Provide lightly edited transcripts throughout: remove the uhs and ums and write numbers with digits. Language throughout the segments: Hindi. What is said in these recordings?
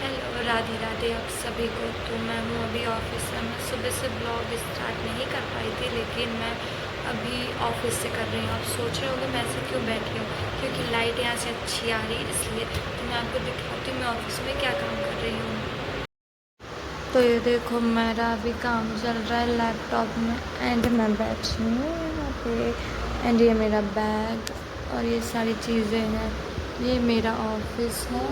हेलो, राधे राधे आप सभी को। तो मैं हूँ अभी ऑफिस में। मैं सुबह से ब्लॉग स्टार्ट नहीं कर पाई थी, लेकिन मैं अभी ऑफिस से कर रही हूँ। आप सोच रहे होंगे मैं ऐसे क्यों बैठी हूँ, क्योंकि लाइट यहाँ से अच्छी आ रही है इसलिए। तो मैं आपको दिखाती हूँ मैं ऑफिस में क्या काम कर रही हूँ। तो ये देखो मेरा अभी काम चल रहा है लैपटॉप में, एंड मैं बैठी हूँ यहाँ पे। एंड ये मेरा बैग और ये सारी चीज़ें हैं। ये मेरा ऑफिस है।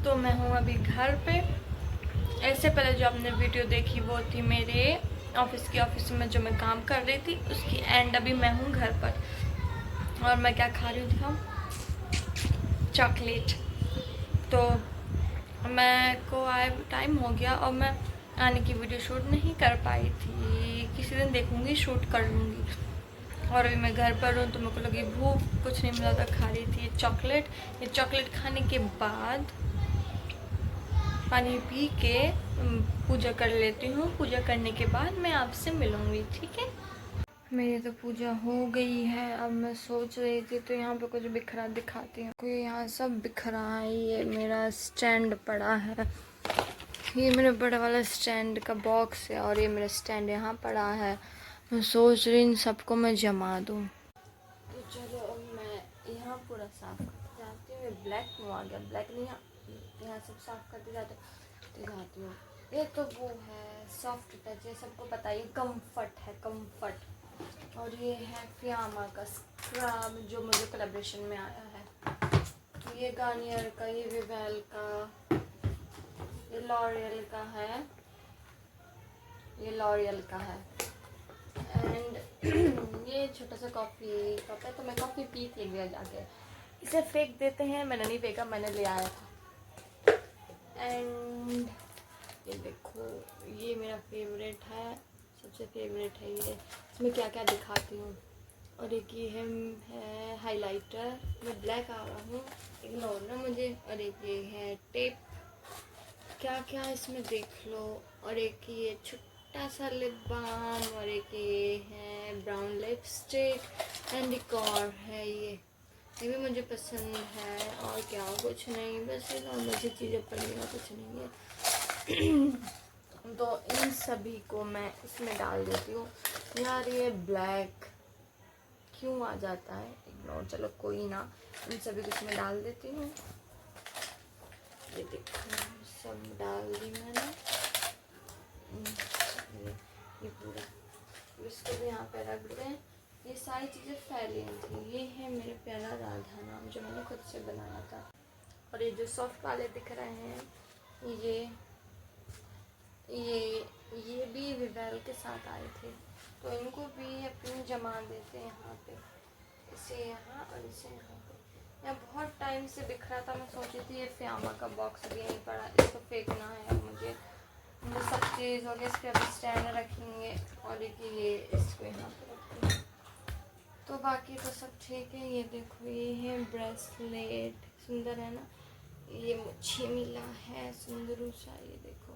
तो मैं हूँ अभी घर पे। ऐसे पहले जो आपने वीडियो देखी वो थी मेरे ऑफिस में जो मैं काम कर रही थी उसकी। एंड अभी मैं हूँ घर पर और मैं क्या खा रही हूँ दिखाऊँ, चॉकलेट। तो मैं को आए टाइम हो गया और मैं आने की वीडियो शूट नहीं कर पाई थी। किसी दिन देखूँगी, शूट कर लूँगी। और अभी मैं घर पर हूँ तो मेरे को लगी भूख, कुछ नहीं मिला था, खा रही थी ये चॉकलेट। ये चॉकलेट खाने के बाद पानी पी के पूजा कर लेती हूँ। पूजा करने के बाद मैं आपसे मिलूँगी, ठीक है। मेरी तो पूजा हो गई है। अब मैं सोच रही थी तो यहाँ पे कुछ बिखरा दिखाती हूँ। कोई यहाँ सब बिखरा है। ये मेरा स्टैंड पड़ा है, ये मेरे बड़ा वाला स्टैंड का बॉक्स है, और ये मेरा स्टैंड यहाँ पड़ा है। मैं सोच रही इन सबको मैं जमा दूँ। तो चलो अब मैं यहाँ पूरा साफ करते जाती हूँ। ये ब्लैक में आ गया, ब्लैक नहीं, यहाँ सब साफ करते जाती हूँ। ये तो वो है सॉफ्ट टच है, सबको पता है, ये कम्फर्ट है, कम्फर्ट। और ये है फियामा का स्क्रब जो मुझे कोलैबोरेशन में आया है। तो ये गार्नियर का, ये विवेल का, ये लॉरियल का है, ये लॉरियल का है। एंड ये छोटा सा कॉफ़ी कप है, तो मैं कॉफ़ी पी के लिया जाके। इसे फेंक देते हैं, मैंने नहीं फेंका, मैंने ले आया था। एंड ये देखो, ये मेरा फेवरेट है, सबसे फेवरेट है ये। इसमें क्या क्या दिखाती हूँ। और एक ये है हाइलाइटर, मैं ब्लैक आ रहा हूँ, इग्नोर ना मुझे। और एक ये है टेप, क्या क्या इसमें देख लो। और एक ये छोटा सा लिप बाम, और एक ये है ब्राउन लिपस्टिक। एंड एक और है ये भी मुझे पसंद है। और क्या, कुछ नहीं, बस ये नॉर्मल सी चीज़ें पड़ी हैं, कुछ नहीं है। तो इन सभी को मैं इसमें डाल देती हूँ। यार ये ब्लैक क्यों आ जाता है, इग्नोर, चलो कोई ना। इन सभी को इसमें डाल देती हूँ। ये देखो सब डाल दी मैंने। ये पूरा, इसको भी यहाँ पे रख दें। ये सारी चीज़ें फैली थी। ये है मेरा प्यारा राधा नाम जो मैंने खुद से बनाया था। और ये जो सॉफ्ट वाले दिख रहे हैं, ये भी विवेल के साथ आए थे, तो इनको भी अपनी जमा देते हैं यहाँ पे, इसे यहाँ और इसे यहाँ पे। यहाँ बहुत टाइम से बिखरा था, मैं सोची थी ये फियामा का बॉक्स भी यहीं पड़ा, इसको फेंकना है मुझे सब चीज़ हो गया। इस पर अभी स्टैंड रखेंगे और ये इसको यहाँ पे रखेंगे। तो बाकी तो सब ठीक है। ये देखो, ये है ब्रेसलेट, सुंदर है ना। ये मुझे मिला है सुंदर सा, ये देखो,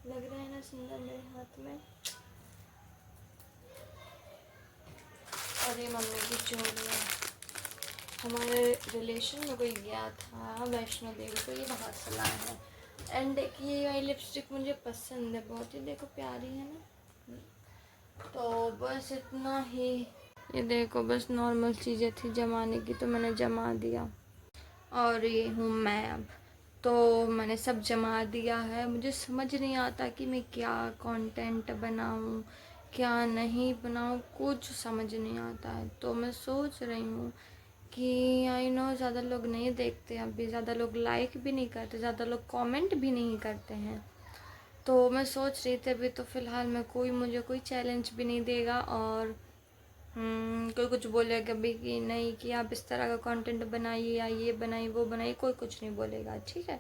लग रहा है ना सुंदर मेरे हाथ में। और ये मम्मी की चूड़ियाँ। हमारे रिलेशन में कोई गया था वैष्णो देवी, तो ये बाहर से लाया है। एंड ये वाली लिपस्टिक मुझे पसंद है बहुत ही, देखो प्यारी है ना। तो बस इतना ही। ये देखो बस नॉर्मल चीज़ें थी जमाने की, तो मैंने जमा दिया। और ये हूँ मैं अब। तो मैंने सब जमा दिया है। मुझे समझ नहीं आता कि मैं क्या कंटेंट बनाऊँ, क्या नहीं बनाऊँ, कुछ समझ नहीं आता है। तो मैं सोच रही हूँ कि आई नो ज़्यादा लोग नहीं देखते, अभी ज़्यादा लोग लाइक भी नहीं करते, ज़्यादा लोग कमेंट भी नहीं करते हैं। तो मैं सोच रही थी अभी तो फ़िलहाल मैं, कोई मुझे कोई चैलेंज भी नहीं देगा, और कोई कुछ बोलेगा भी कि नहीं कि आप इस तरह का कंटेंट बनाइए या ये बनाइए वो बनाइए, कोई कुछ नहीं बोलेगा, ठीक है।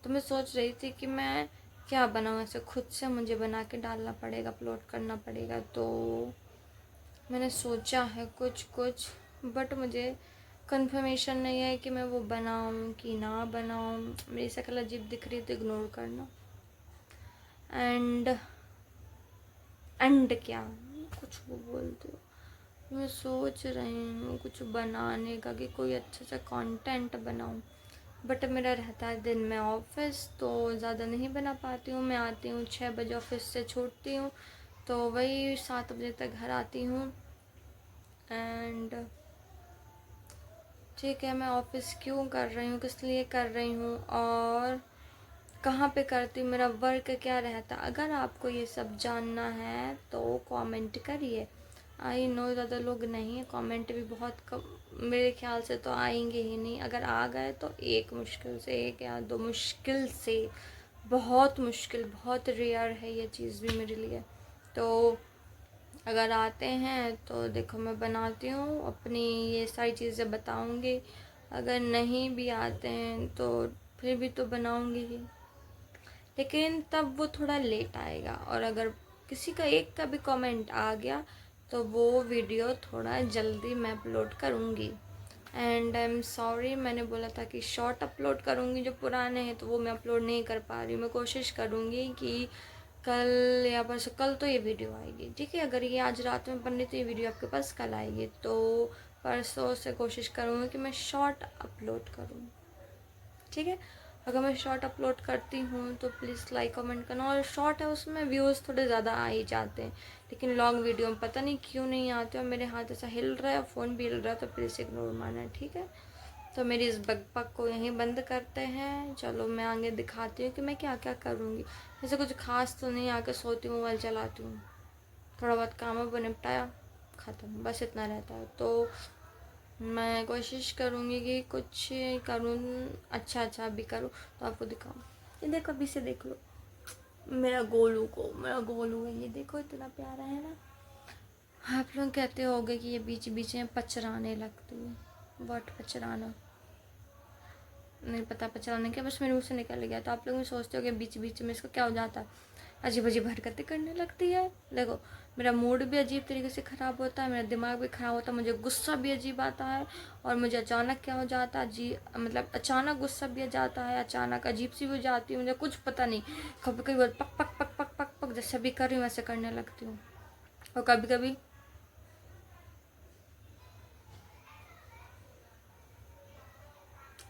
तो मैं सोच रही थी कि मैं क्या बनाऊँ, ऐसे खुद से मुझे बना के डालना पड़ेगा, अपलोड करना पड़ेगा। तो मैंने सोचा है कुछ कुछ, बट मुझे कंफर्मेशन नहीं है कि मैं वो बनाऊँ कि ना बनाऊँ। मेरी शक्ल अजीब दिख रही तो इग्नोर करना। एंड क्या कुछ वो बोलते हो। मैं सोच रही हूँ कुछ बनाने का, कि कोई अच्छा सा कंटेंट बनाऊँ। बट मेरा रहता है दिन में ऑफिस, तो ज़्यादा नहीं बना पाती हूँ। मैं आती हूँ 6 बजे ऑफिस से, छूटती हूँ तो वही 7 बजे तक घर आती हूँ। एंड ठीक है, मैं ऑफिस क्यों कर रही हूँ, किस लिए कर रही हूँ और कहाँ पे करती हूँ, मेरा वर्क क्या रहता, अगर आपको ये सब जानना है तो कमेंट करिए। आई नो ज़्यादा लोग नहीं है, कमेंट भी बहुत कम, मेरे ख्याल से तो आएंगे ही नहीं। अगर आ गए तो एक मुश्किल से, एक या दो मुश्किल से, बहुत मुश्किल, बहुत रेयर है ये चीज़ भी मेरे लिए। तो अगर आते हैं तो देखो मैं बनाती हूँ, अपनी ये सारी चीज़ें बताऊँगी। अगर नहीं भी आते हैं तो फिर भी तो बनाऊँगी ही, लेकिन तब वो थोड़ा लेट आएगा। और अगर किसी का एक का भी कमेंट आ गया तो वो वीडियो थोड़ा जल्दी मैं अपलोड करूँगी। एंड आई एम सॉरी, मैंने बोला था कि शॉर्ट अपलोड करूँगी, जो पुराने हैं तो वो मैं अपलोड नहीं कर पा रही हूँ। मैं कोशिश करूँगी कि कल या परसों, कल तो ये वीडियो आएगी, ठीक है। अगर ये आज रात में बन रही तो ये वीडियो आपके पास कल आएगी। तो परसों से कोशिश करूँगी कि मैं शॉर्ट अपलोड करूँ, ठीक है। अगर मैं शॉर्ट अपलोड करती हूँ तो प्लीज़ लाइक कमेंट करना। और शॉर्ट है, उसमें व्यूज़ थोड़े ज़्यादा आ ही जाते हैं, लेकिन लॉन्ग वीडियो में पता नहीं क्यों नहीं आते। और मेरे हाथ ऐसा हिल रहा है, फ़ोन भी हिल रहा है, तो प्लीज़ इग्नोर मारना, ठीक है। तो मेरी इस बकबक को यहीं बंद करते हैं। चलो मैं आगे दिखाती हूँ कि मैं क्या क्या करूँगी। ऐसे कुछ खास तो नहीं, आके सोती हूँ, मोबाइल चलाती हूँ, थोड़ा बहुत काम है वो निपटाया, ख़त्म, बस इतना रहता है। तो मैं कोशिश करूँगी कि कुछ करूँ, अच्छा भी करूँ तो आपको दिखाऊँ। ये देखो, अभी से देख लो मेरा गोलू है, ये देखो इतना प्यारा है ना। आप लोग कहते होगे कि ये बीच बीच में पचराने लगती है, बट पचराना नहीं पता, पचराने क्या, बस मेरे मुँह से निकल गया। तो आप लोग भी सोचते हो कि बीच बीच में इसको क्या हो जाता है, अजीब अजीब हरकतें करने लगती है। देखो मेरा मूड भी अजीब तरीके से ख़राब होता है, मेरा दिमाग भी ख़राब होता है, मुझे गुस्सा भी अजीब आता है। और मुझे अचानक क्या हो जाता है, मतलब अचानक गुस्सा भी आ जाता है, अचानक अजीब सी हो जाती हूँ, मुझे कुछ पता नहीं। कभी कभी पक पक पक पक पक पक जैसे भी कर रही हूँ वैसे करने लगती हूँ। और कभी कभी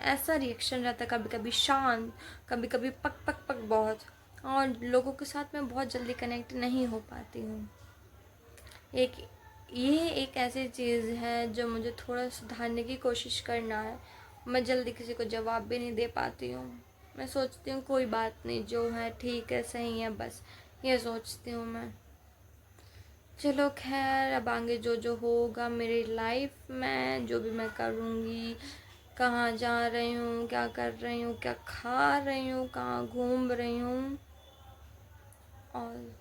ऐसा रिएक्शन रहता है, कभी कभी शांत, कभी कभी पक पक पक बहुत। और लोगों के साथ मैं बहुत जल्दी कनेक्ट नहीं हो पाती हूँ। ये एक ऐसी चीज़ है जो मुझे थोड़ा सुधारने की कोशिश करना है। मैं जल्दी किसी को जवाब भी नहीं दे पाती हूँ। मैं सोचती हूँ कोई बात नहीं, जो है ठीक है, सही है, बस ये सोचती हूँ मैं। चलो खैर, अब आगे जो जो होगा मेरी लाइफ में, जो भी मैं करूँगी, कहाँ जा रही हूँ, क्या कर रही हूँ, क्या खा रही हूँ, कहाँ घूम रही हूँ, और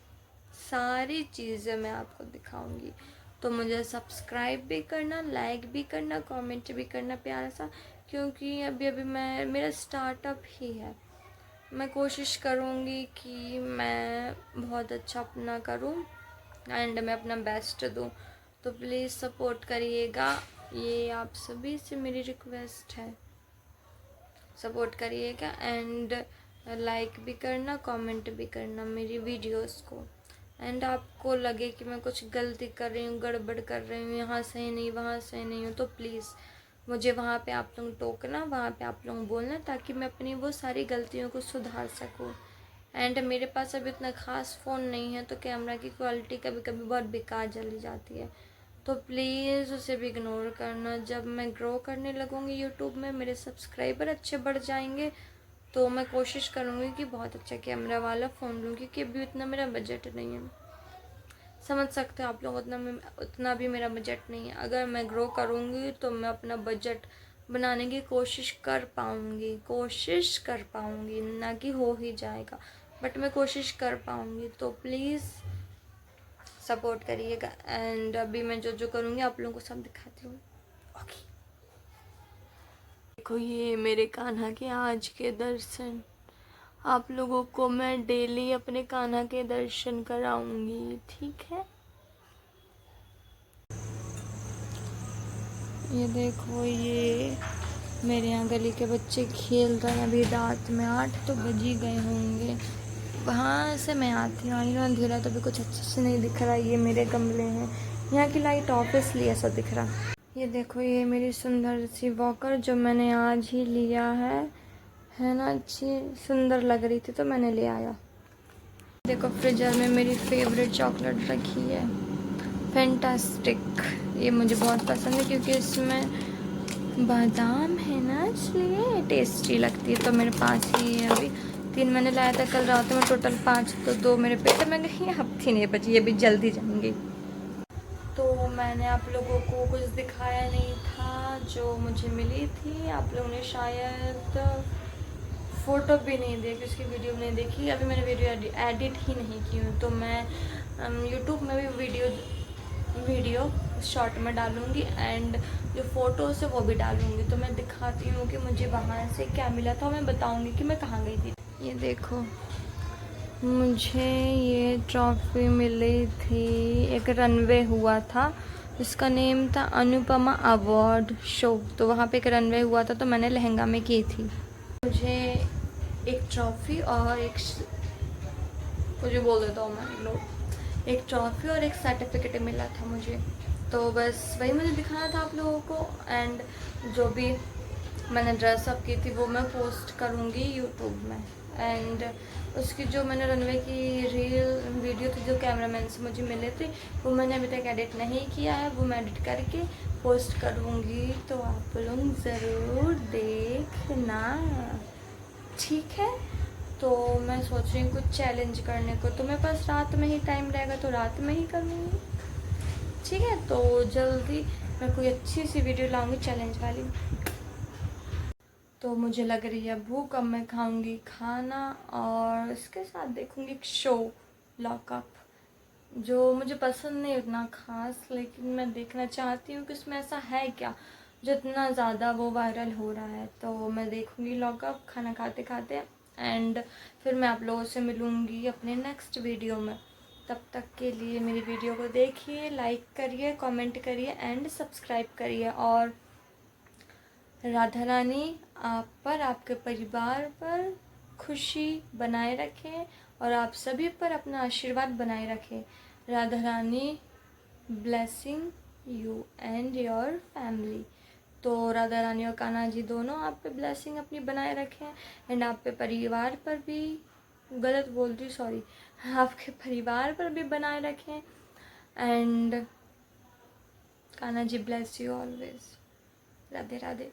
सारी चीज़ें मैं आपको दिखाऊंगी। तो मुझे सब्सक्राइब भी करना, लाइक भी करना, कमेंट भी करना प्यारा सा, क्योंकि अभी अभी मेरा स्टार्टअप ही है। मैं कोशिश करूँगी कि मैं बहुत अच्छा अपना करूँ एंड मैं अपना बेस्ट दूँ। तो प्लीज़ सपोर्ट करिएगा, ये आप सभी से मेरी रिक्वेस्ट है, सपोर्ट करिएगा। एंड लाइक भी करना, कमेंट भी करना मेरी वीडियोस को। एंड आपको लगे कि मैं कुछ गलती कर रही हूँ, गड़बड़ कर रही हूँ, यहाँ सही नहीं, वहाँ सही नहीं हूँ, तो प्लीज़ मुझे वहाँ पे आप लोग टोकना, वहाँ पे आप लोग बोलना, ताकि मैं अपनी वो सारी गलतियों को सुधार सकूँ। एंड मेरे पास अभी इतना ख़ास फ़ोन नहीं है, तो कैमरा की क्वालिटी कभी कभी बहुत बेकार चली जाती है, तो प्लीज़ उसे भी इग्नोर करना। जब मैं ग्रो करने लगूँगी यूट्यूब में, मेरे सब्सक्राइबर अच्छे बढ़ जाएंगे, तो मैं कोशिश करूँगी कि बहुत अच्छा कैमरा वाला फ़ोन लूँ, क्योंकि अभी उतना मेरा बजट नहीं है। समझ सकते हो आप लोग, उतना भी मेरा बजट नहीं है। अगर मैं ग्रो करूँगी तो मैं अपना बजट बनाने की कोशिश कर पाऊँगी, ना कि हो ही जाएगा, बट मैं कोशिश कर पाऊँगी। तो प्लीज़ सपोर्ट करिएगा। एंड अभी मैं जो जो करूँगी आप लोगों को सब दिखाती हूँ। ओके, देखो ये मेरे कान्हा के आज के दर्शन, आप लोगों को मैं डेली अपने कान्हा के दर्शन कराऊंगी, ठीक है। ये देखो, ये मेरे यहाँ गली के बच्चे खेल रहे हैं, अभी रात में 8 तो बज ही गए होंगे। वहाँ से मैं आती हूँ, आई अंधेरा तो भी कुछ अच्छे से नहीं दिख रहा। ये मेरे गमले हैं, यहाँ की लाइट ऑब्वियसली ऐसा दिख रहा। ये देखो, ये मेरी सुंदर सी वॉकर जो मैंने आज ही लिया है, है ना, अच्छी सुंदर लग रही थी तो मैंने ले आया। देखो फ्रीजर में मेरी फेवरेट चॉकलेट रखी है, फैंटास्टिक। ये मुझे बहुत पसंद है क्योंकि इसमें बादाम है ना, इसलिए टेस्टी लगती है। तो मेरे पास ही है अभी, 3 मैंने लाया था कल रात में, टोटल 5, तो 2 मेरे पेट में गई, अब 3 नहीं बची, ये भी जल्दी जाएंगी। तो मैंने आप लोगों को कुछ दिखाया नहीं था जो मुझे मिली थी। आप लोगों ने शायद फ़ोटो भी नहीं देखी, उसकी वीडियो नहीं देखी। अभी मैंने वीडियो एडिट ही नहीं की हूँ, तो मैं यूट्यूब में भी वीडियो शॉर्ट में डालूँगी एंड जो फ़ोटोज़ है वो भी डालूँगी। तो मैं दिखाती हूँ कि मुझे वहाँ से क्या मिला था, मैं बताऊँगी कि मैं कहाँ गई थी। ये देखो, मुझे ये ट्रॉफ़ी मिली थी, एक रनवे हुआ था, इसका नेम था अनुपमा अवार्ड शो। तो वहाँ पे एक रनवे हुआ था तो मैंने लहंगा में की थी। मुझे एक ट्रॉफ़ी और एक, मुझे बोल देता हूँ मैं लोग, एक ट्रॉफ़ी और एक सर्टिफिकेट मिला था मुझे। तो बस वही मुझे दिखाना था आप लोगों को। एंड जो भी मैंने ड्रेस अप की थी वो मैं पोस्ट करूँगी यूट्यूब में। एंड उसकी जो मैंने रनवे की रील वीडियो थी जो कैमरामैन से मुझे मिले थे, वो मैंने अभी तक एडिट नहीं किया है, वो मैं एडिट करके पोस्ट करूँगी। तो आप लोग ज़रूर देखना, ठीक है। तो मैं सोच रही हूँ कुछ चैलेंज करने को, तो मेरे पास रात में ही टाइम रहेगा तो रात में ही करूँगी, ठीक है। तो जल्दी मैं कोई अच्छी सी वीडियो लाऊंगी चैलेंज वाली। तो मुझे लग रही है भूख, अब मैं खाऊंगी खाना और इसके साथ देखूंगी एक शो, लॉकअप, जो मुझे पसंद नहीं उतना खास, लेकिन मैं देखना चाहती हूँ कि उसमें ऐसा है क्या जो इतना ज़्यादा वो वायरल हो रहा है। तो मैं देखूंगी लॉकअप खाना खाते खाते, एंड फिर मैं आप लोगों से मिलूँगी अपने नेक्स्ट वीडियो में। तब तक के लिए मेरी वीडियो को देखिए, लाइक करिए, कमेंट करिए एंड सब्सक्राइब करिए। और राधा रानी आप पर, आपके परिवार पर खुशी बनाए रखें और आप सभी पर अपना आशीर्वाद बनाए रखें। Radha Rani blessing you and your family. तो राधा रानी और कान्हा जी दोनों आप पे ब्लेसिंग अपनी बनाए रखें एंड आप पे परिवार पर भी, गलत बोल दी सॉरी, आपके परिवार पर भी बनाए रखें। And Kanha ji bless you always. Radhe Radhe.